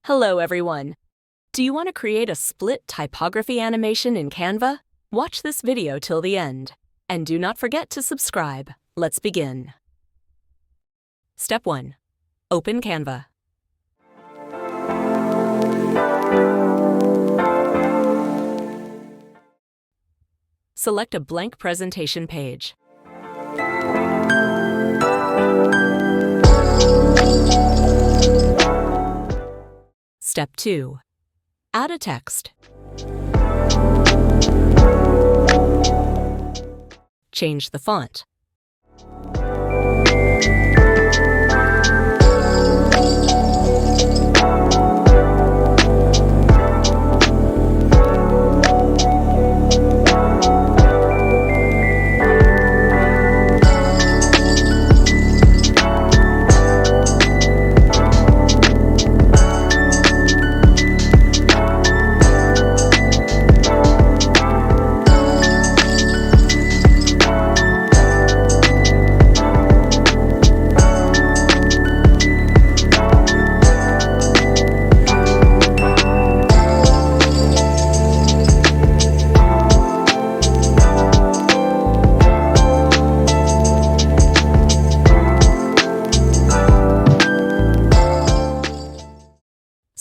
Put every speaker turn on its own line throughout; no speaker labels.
Hello, everyone. Do you want to create a split typography animation in Canva? Watch this video till the end. And do not forget to subscribe. Let's begin. Step 1. Open Canva. Select a blank presentation page. Step 2. Add a text. Change the font.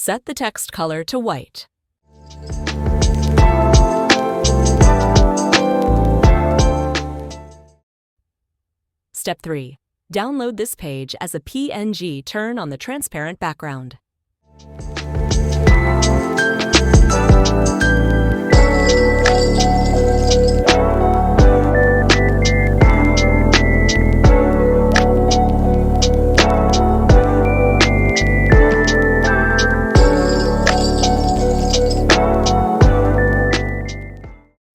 Set the text color to white. Step 3. Download this page as a PNG. Turn on the transparent background.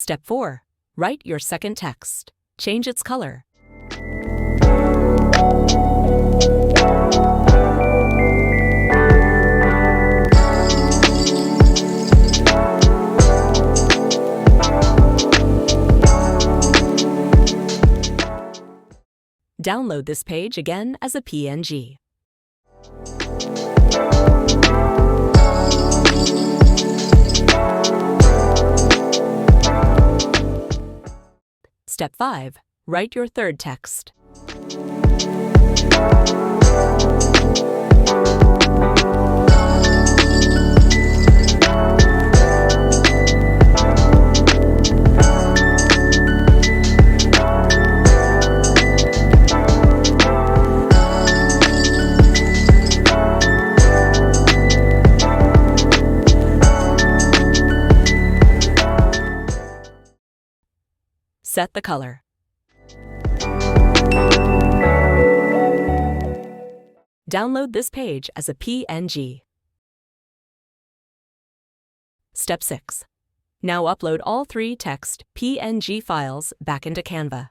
Step 4. Write your second text. Change its color. Download this page again as a PNG. Step 5. Write your third text. Set the color. Download this page as a PNG. Step 6. Now upload all 3 text PNG files back into Canva.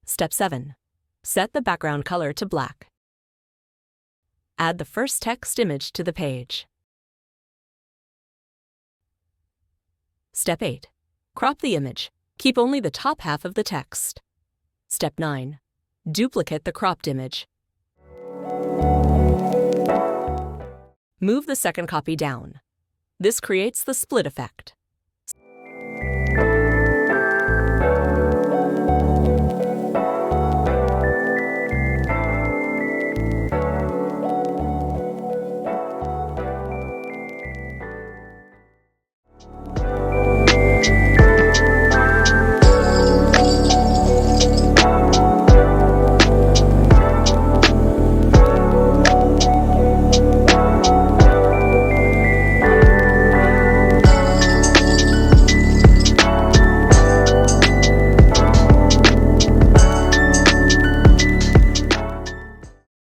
Step 7. Set the background color to black. Add the first text image to the page. Step 8. Crop the image. Keep only the top half of the text. Step 9. Duplicate the cropped image. Move the second copy down. This creates the split effect.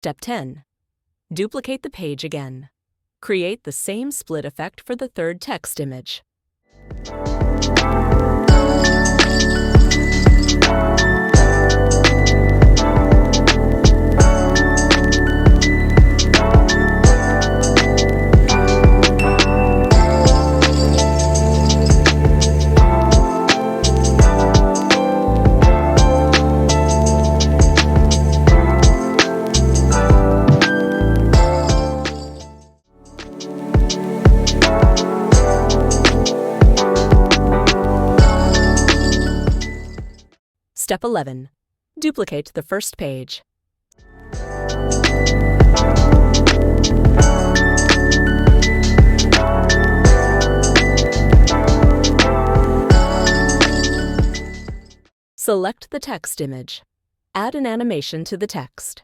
Step 10. Duplicate the page again. Create the same split effect for the third text image. Step 11. Duplicate the first page. Select the text image. Add an animation to the text.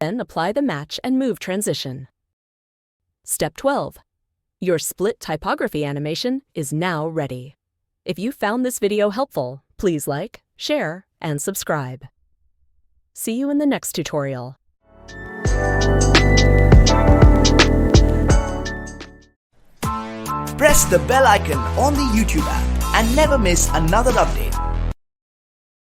Then apply the Match and Move transition. Step 12. Your Split Typography animation is now ready. If you found this video helpful, please like, share, and subscribe. See you in the next tutorial.
Press the bell icon on the YouTube app and never miss another update.